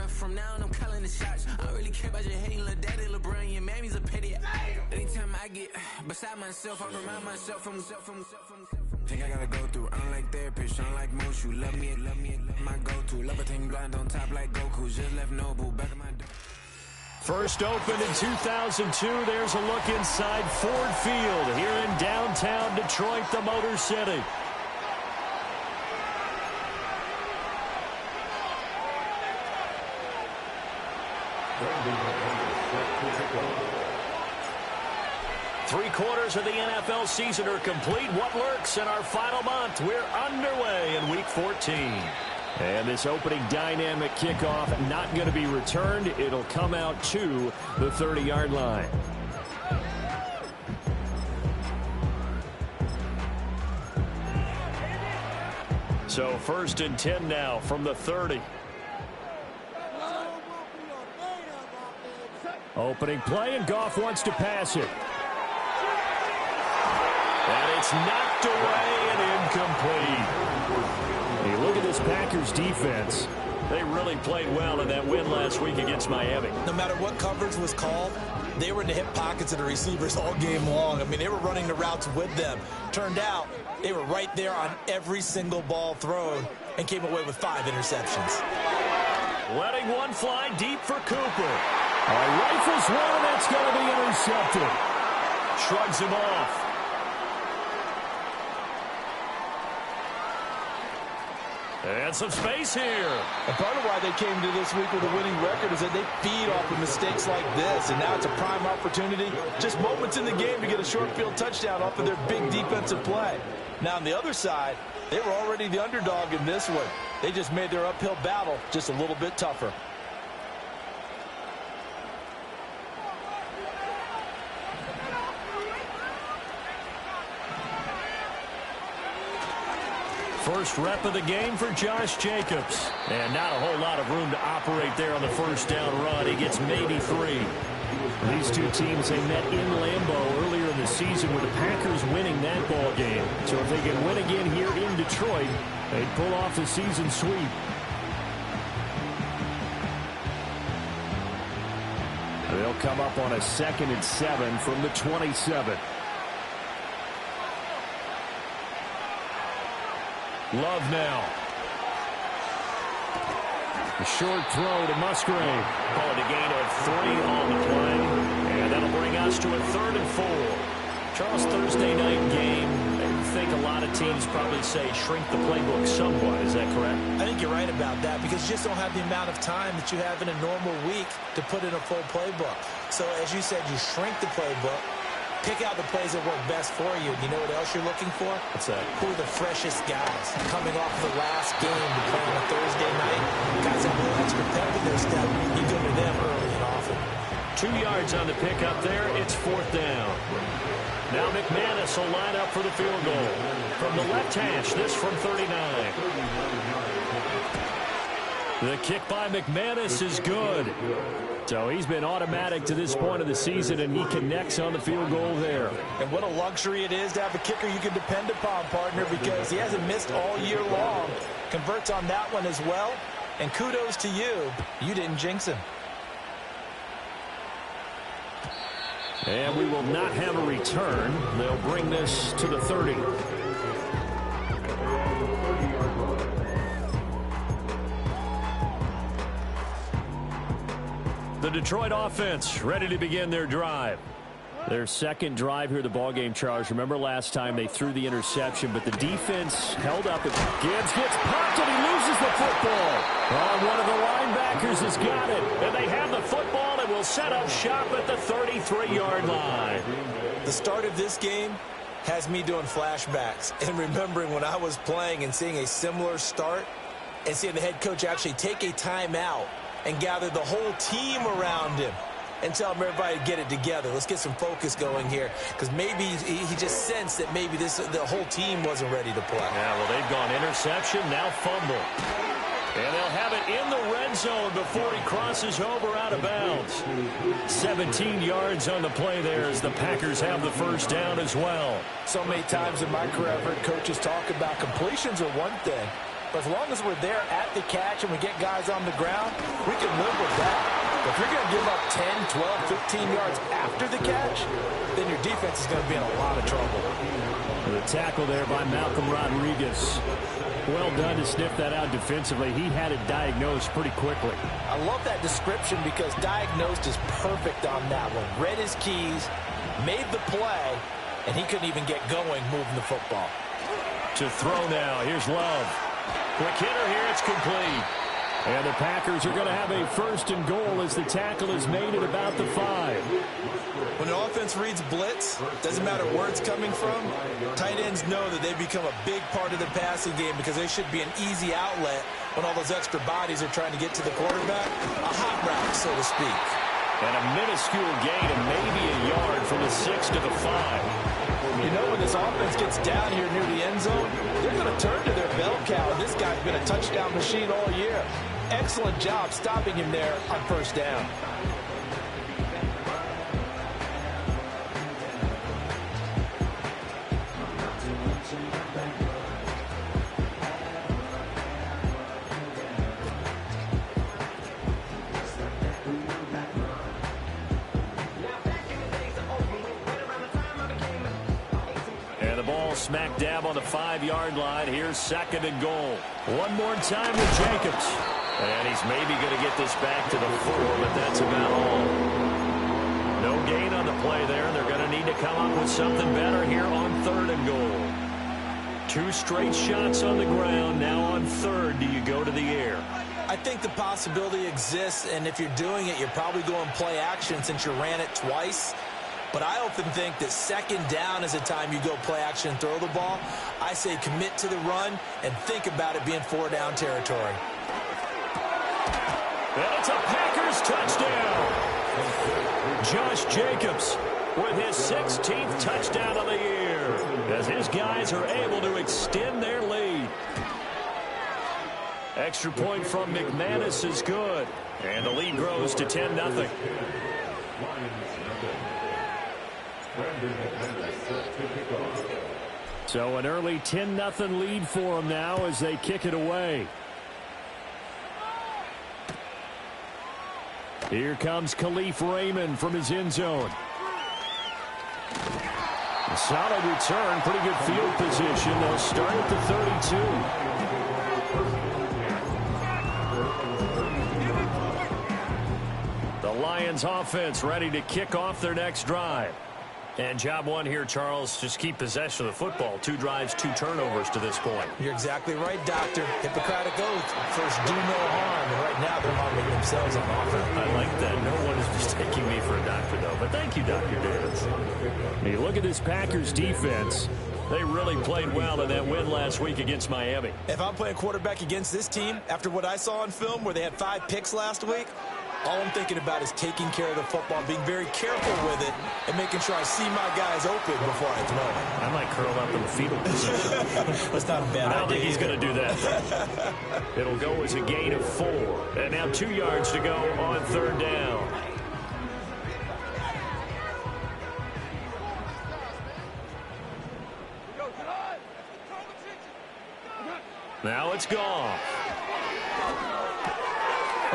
From now on, I'm calling the shots. I don't really care about your hating little daddy, LeBron. Your mammy's a pity. Anytime I get beside myself, I remind myself from. Think I gotta go through. I don't like therapist, I don't like Mushu. Love me, my go-to. Love a thing blind on top like Goku. Just left Noble back in my door. First opened in 2002. There's a look inside Ford Field here in downtown Detroit, the Motor City. Three-quarters of the NFL season are complete. What lurks in our final month? We're underway in Week 14. And this opening dynamic kickoff not going to be returned. It'll come out to the 30-yard line. So 1st and 10 now from the 30. Opening play, and Goff wants to pass it. And it's knocked away and incomplete. Hey, look at this Packers defense. They really played well in that win last week against Miami. No matter what coverage was called, they were in the hip pockets of the receivers all game long. I mean, they were running the routes with them. Turned out, they were right there on every single ball thrown and came away with 5 interceptions. Letting one fly deep for Cooper. Rifles one, and that's going to be intercepted. Shrugs him off. And some space here. And part of why they came to this week with a winning record is that they feed off of mistakes like this. And now it's a prime opportunity, just moments in the game, to get a short field touchdown off of their big defensive play. Now on the other side, they were already the underdog in this one. They just made their uphill battle just a little bit tougher. First rep of the game for Josh Jacobs. And not a whole lot of room to operate there on the first down run. He gets maybe 3. These two teams, they met in Lambeau earlier in the season with the Packers winning that ball game. So if they can win again here in Detroit, they'd pull off the season sweep. They'll come up on a 2nd and 7 from the 27. Love now. A short throw to Musgrave. Called a gain of 3 on the play. And that'll bring us to a 3rd and 4. Charles, Thursday night game. I think a lot of teams probably say shrink the playbook somewhat. Is that correct? I think you're right about that, because you just don't have the amount of time that you have in a normal week to put in a full playbook. So as you said, you shrink the playbook. Pick out the plays that work best for you. You know what else you're looking for? What's that? Who are the freshest guys coming off the last game to play on a Thursday night? Guys that have a little extra pep in their step. You go to them early and often. 2 yards on the pickup there. It's 4th down. Now McManus will line up for the field goal. From the left hash, this from 39. The kick by McManus is good. So he's been automatic to this point of the season, and he connects on the field goal there. And what a luxury it is to have a kicker you can depend upon, partner, because he hasn't missed all year long. Converts on that one as well. And kudos to you. You didn't jinx him. And we will not have a return. They'll bring this to the 30. The Detroit offense ready to begin their drive. Their second drive here, the ballgame, Charles. Remember last time they threw the interception, but the defense held up. Gibbs gets popped, and he loses the football. One of the linebackers has got it, and they have the football and will set up shop at the 33-yard line. The start of this game has me doing flashbacks and remembering when I was playing and seeing a similar start and seeing the head coach actually take a timeout and gather the whole team around him and tell him everybody to get it together. Let's get some focus going here, because maybe he just sensed that maybe the whole team wasn't ready to play. Yeah, well, they've gone interception, now fumble. And they'll have it in the red zone before he crosses over out of bounds. 17 yards on the play there as the Packers have the first down as well. So many times in my career, I've heard coaches talk about completions are one thing. But as long as we're there at the catch and we get guys on the ground, we can live with that. If you're going to give up 10, 12, 15 yards after the catch, then your defense is going to be in a lot of trouble. The tackle there by Malcolm Rodriguez. Well done to sniff that out defensively. He had it diagnosed pretty quickly. I love that description because diagnosed is perfect on that one. Read his keys, made the play, and he couldn't even get going moving the football. To throw now. Here's Love. Quick hitter here. It's complete. And the Packers are going to have a 1st and goal as the tackle is made at about the 5. When the offense reads blitz, doesn't matter where it's coming from, tight ends know that they become a big part of the passing game because they should be an easy outlet when all those extra bodies are trying to get to the quarterback. A hot route, so to speak. And a minuscule gain of maybe a yard from the 6 to the 5. You know, when this offense gets down here near the end zone, they're going to turn to their bell cow. This guy's been a touchdown machine all year. Excellent job stopping him there on 1st down. Smack dab on the 5-yard line. Here's 2nd and goal. One more time with Jacobs. And he's maybe going to get this back to the 4, but that's about all. No gain on the play there. They're going to need to come up with something better here on 3rd and goal. 2 straight shots on the ground. Now on 3rd, do you go to the air? I think the possibility exists, and if you're doing it, you're probably going play action since you ran it twice. But I often think that 2nd down is a time you go play action and throw the ball. I say commit to the run and think about it being 4-down territory. And it's a Packers touchdown. Josh Jacobs with his 16th touchdown of the year as his guys are able to extend their lead. Extra point from McManus is good. And the lead grows to 10-0. So an early 10-0 lead for them now as they kick it away. Here comes Khalif Raymond from his end zone. A solid return, pretty good field position. They'll start at the 32. The Lions offense ready to kick off their next drive. And job one here, Charles, just keep possession of the football. 2 drives, 2 turnovers to this point. You're exactly right, Doctor. Hippocratic oath. First, do no harm. And right now, they're harming themselves on offense. I like that. No one is mistaking me for a doctor, though. But thank you, Dr. Davis. When you look at this Packers defense, they really played well in that win last week against Miami. If I'm playing quarterback against this team, after what I saw on film where they had 5 picks last week, all I'm thinking about is taking care of the football, being very careful with it, and making sure I see my guys open before I throw it. I might curl up in the fetal position. That's not a bad idea. I don't think he's going to do that. It'll go as a gain of 4. And now 2 yards to go on 3rd down. Now it's gone.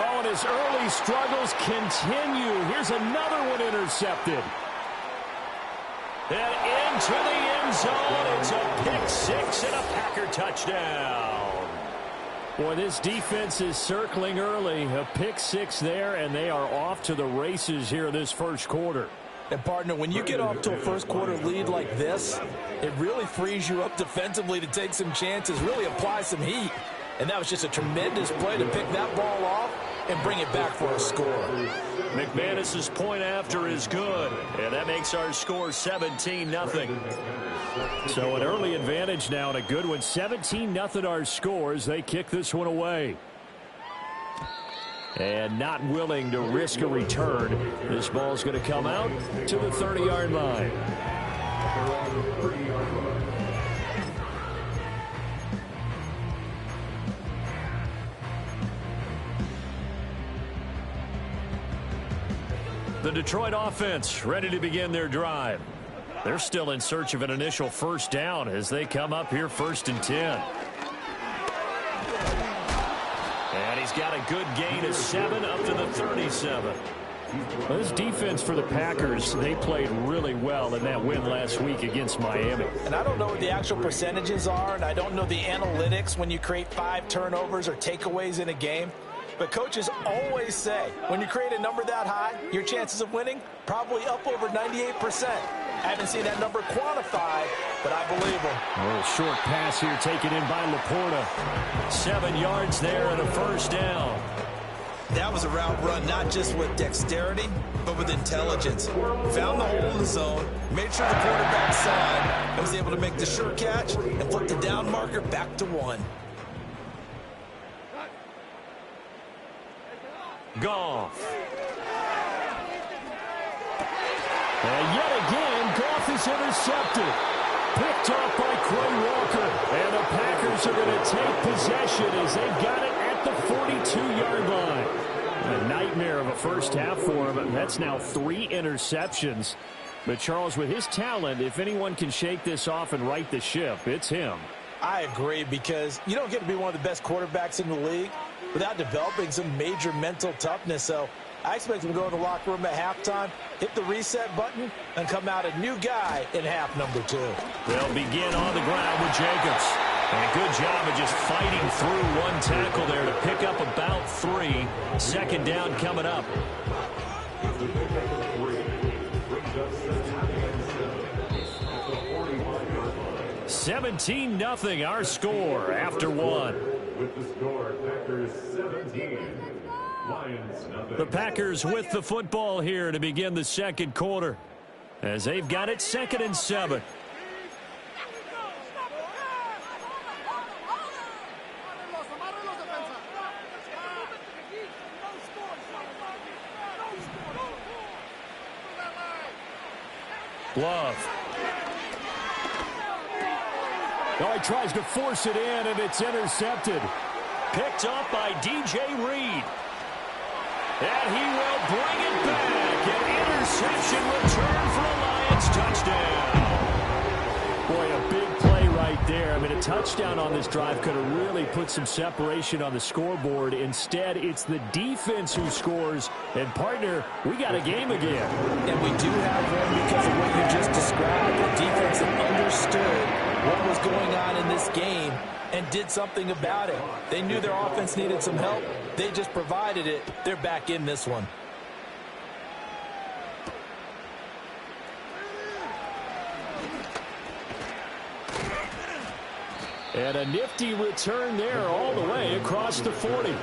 Oh, and his early struggles continue. Here's another one intercepted. And into the end zone. It's a pick 6 and a Packer touchdown. Boy, this defense is circling early. A pick 6 there, and they are off to the races here in this first quarter. And, partner, when you get off to a first-quarter lead like this, it really frees you up defensively to take some chances, really apply some heat. And that was just a tremendous play to pick that ball off and bring it back for a score. McManus's point after is good, and that makes our score 17-0. So an early advantage now and a good one. 17-0 our score as they kick this one away. And not willing to risk a return. This ball's going to come out to the 30-yard line. The Detroit offense ready to begin their drive. They're still in search of an initial first down as they come up here 1st and 10. And he's got a good gain of 7 up to the 37. Well, this defense for the Packers, they played really well in that win last week against Miami. And I don't know what the actual percentages are, and I don't know the analytics when you create 5 turnovers or takeaways in a game. But coaches always say, when you create a number that high, your chances of winning probably up over 98%. I haven't seen that number quantified, but I believe them. A little short pass here taken in by Laporta. 7 yards there and a first down. That was a route run not just with dexterity, but with intelligence. Found the hole in the zone, made sure the quarterback saw it, and was able to make the sure catch and flip the down marker back to 1. Goff. And yet again, Goff is intercepted. Picked off by Quay Walker. And the Packers are going to take possession as they've got it at the 42-yard line. A nightmare of a first half for him. That's now 3 interceptions. But Charles, with his talent, if anyone can shake this off and right the ship, it's him. I agree, because you don't get to be one of the best quarterbacks in the league without developing some major mental toughness. So I expect him to go in the locker room at halftime, hit the reset button, and come out a new guy in half number 2. They'll begin on the ground with Jacobs. And a good job of just fighting through one tackle there to pick up about 3. Second down coming up. 17-0 our score after 1. With the score, Packers 17, Lions nothing. The Packers with the football here to begin the second quarter, as they've got it 2nd and 7. Love. Oh, he tries to force it in, and it's intercepted. Picked up by DJ Reed. And he will bring it back. An interception return for a Lions touchdown. Boy, a big play right there. I mean, a touchdown on this drive could have really put some separation on the scoreboard. Instead, it's the defense who scores. And, partner, we got a game again. And we do have one because of what you just described. The defense that understood what was going on in this game and did something about it. They knew their offense needed some help. They just provided it. They're back in this one. And a nifty return there all the way across the 40.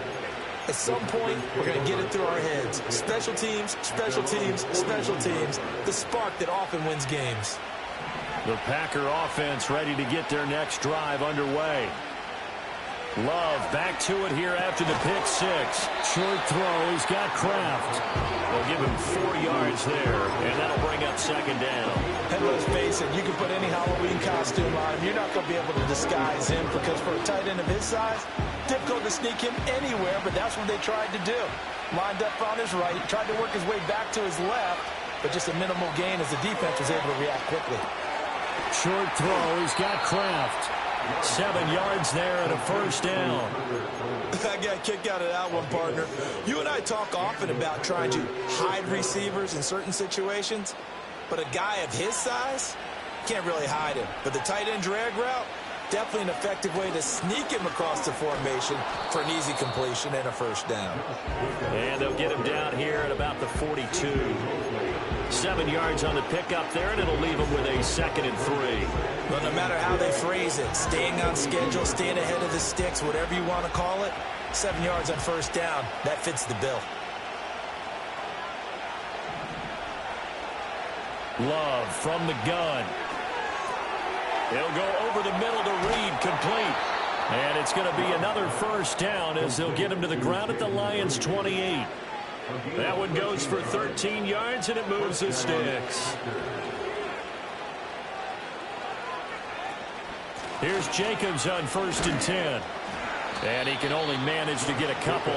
At some point, we're going to get it through our heads. Special teams, special teams, special teams. The spark that often wins games. The Packer offense ready to get their next drive underway. Love back to it here after the pick 6. Short throw. He's got Kraft. They'll give him 4 yards there, and that'll bring up second down. And let's face it, you can put any Halloween costume on him. You're not going to be able to disguise him, because for a tight end of his size, difficult to sneak him anywhere, but that's what they tried to do. Lined up on his right, tried to work his way back to his left, but just a minimal gain as the defense was able to react quickly. Short throw. He's got Kraft. 7 yards there and a first down. I got a kick out of that one, partner. You and I talk often about trying to hide receivers in certain situations, but a guy of his size can't really hide him. But the tight end drag route, definitely an effective way to sneak him across the formation for an easy completion and a first down. And they'll get him down here at about the 42. 7 yards on the pickup there, and it'll leave him with a 2nd and 3. But no matter how they phrase it, staying on schedule, staying ahead of the sticks, whatever you want to call it, 7 yards on first down, that fits the bill. Love from the gun. He'll go over the middle to Reed, complete. And it's going to be another first down as they'll get him to the ground at the Lions' 28. That one goes for 13 yards, and it moves the sticks. Here's Jacobs on 1st and 10. And he can only manage to get a couple.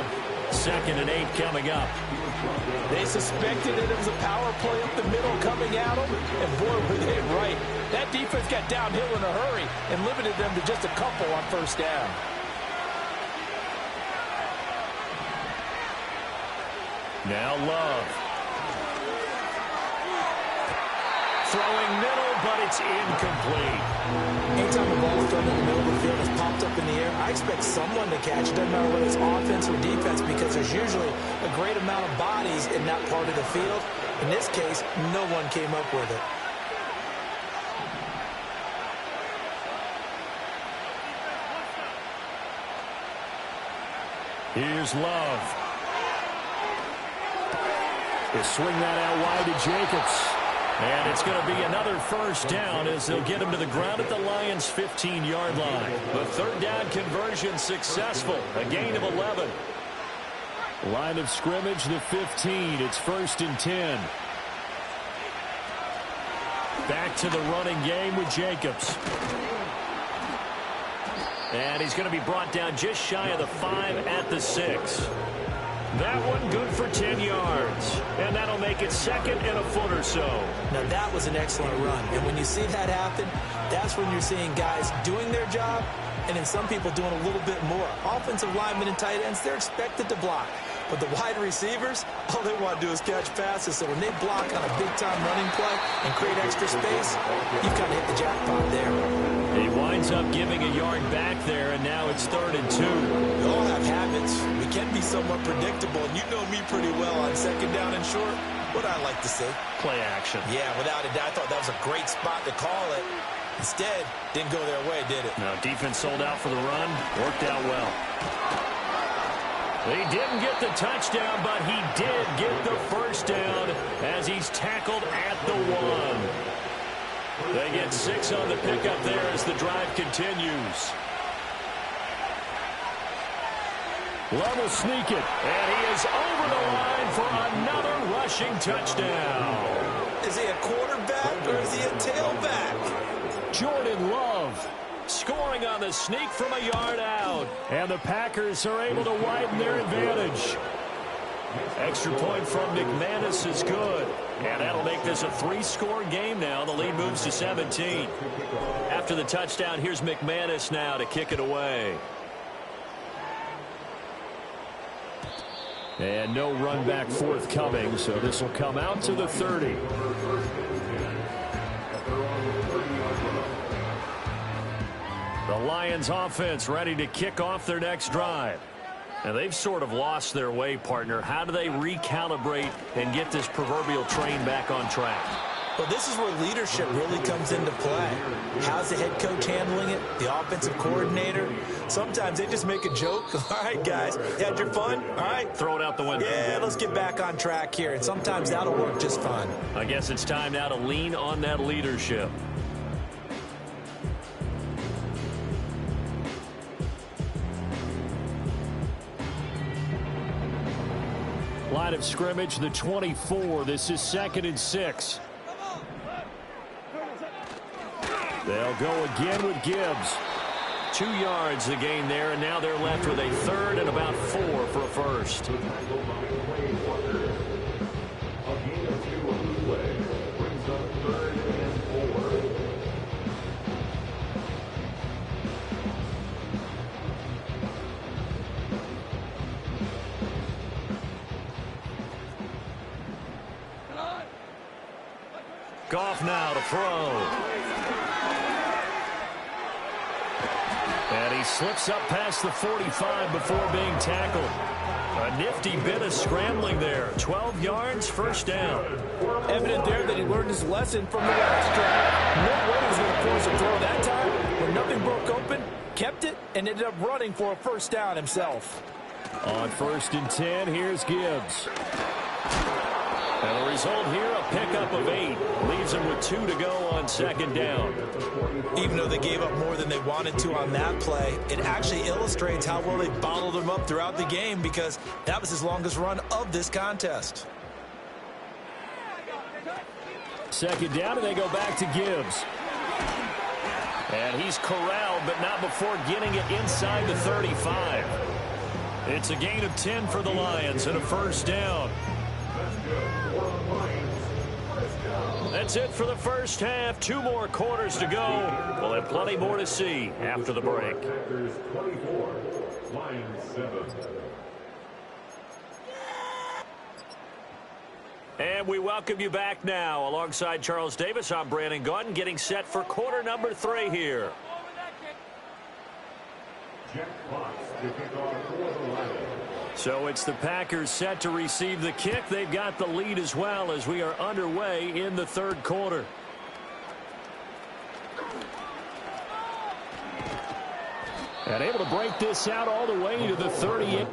2nd and 8 coming up. They suspected that it was a power play up the middle coming at them, and boy, were they right. That defense got downhill in a hurry and limited them to just a couple on first down. Now Love. Throwing middle, but it's incomplete. Anytime the ball is thrown in the middle of the field and is popped up in the air, I expect someone to catch it. Doesn't matter whether it's offense or defense, because there's usually a great amount of bodies in that part of the field. In this case, no one came up with it. Here's Love. He'll swing that out wide to Jacobs. And it's going to be another first down as they'll get him to the ground at the Lions' 15-yard line. The third down conversion successful. A gain of 11. Line of scrimmage, the 15. It's 1st and 10. Back to the running game with Jacobs. And he's going to be brought down just shy of the 5 at the 6. That one good for 10 yards. And that'll make it 2nd and a foot or so. Now that was an excellent run. And when you see that happen, that's when you're seeing guys doing their job and then some people doing a little bit more. Offensive linemen and tight ends, they're expected to block. But the wide receivers, all they want to do is catch passes. So when they block on a big-time running play and create extra space, you've kind of hit the jackpot there. He winds up giving a yard back there, and now it's 3rd and 2. We all have habits. We can be somewhat predictable, and you know me pretty well on 2nd down and short. What I like to say? Play action. Yeah, without a doubt. I thought that was a great spot to call it. Instead, didn't go their way, did it? No, defense sold out for the run. Worked out well. He didn't get the touchdown, but he did get the first down as he's tackled at the 1. They get 6 on the pickup there as the drive continues. Love will sneak it, and he is over the line for another rushing touchdown. Is he a quarterback or is he a tailback? Jordan Love scoring on the sneak from a yard out. And the Packers are able to widen their advantage. Extra point from McManus is good. And that'll make this a 3-score game now. The lead moves to 17. After the touchdown, here's McManus now to kick it away. And no run back forthcoming, so this will come out to the 30. The Lions offense ready to kick off their next drive. And they've sort of lost their way, partner. How do they recalibrate and get this proverbial train back on track? Well, this is where leadership really comes into play. How's the head coach handling it? The offensive coordinator? Sometimes they just make a joke. All right, guys, you had your fun? All right. Throw it out the window. Yeah, let's get back on track here. And sometimes that'll work just fine. I guess it's time now to lean on that leadership. Line of scrimmage, the 24. This is 2nd and 6. They'll go again with Gibbs. 2 yards the gain there, and now they're left with a 3rd and about 4 for a first. Goff now to throw. And he slips up past the 45 before being tackled. A nifty bit of scrambling there. 12 yards, first down. Evident there that he learned his lesson from the last drive. No way he was going to force a throw that time. When nothing broke open, kept it, and ended up running for a first down himself. On 1st and 10, here's Gibbs. And the result here, a pickup of 8. Leaves them with 2 to go on 2nd down. Even though they gave up more than they wanted to on that play, it actually illustrates how well they bottled them up throughout the game, because that was his longest run of this contest. 2nd down, and they go back to Gibbs. And he's corralled, but not before getting it inside the 35. It's a gain of 10 for the Lions and a first down. That's it for the first half. 2 more quarters to go. We'll have plenty more to see after the break. Packers 24, Lions 7. And we welcome you back now. Alongside Charles Davis, I'm Brandon Gaudin, getting set for quarter number 3 here. Jack Fox kicking off for the Lions. So it's the Packers set to receive the kick. They've got the lead as well as we are underway in the third quarter. And able to break this out all the way to the 38.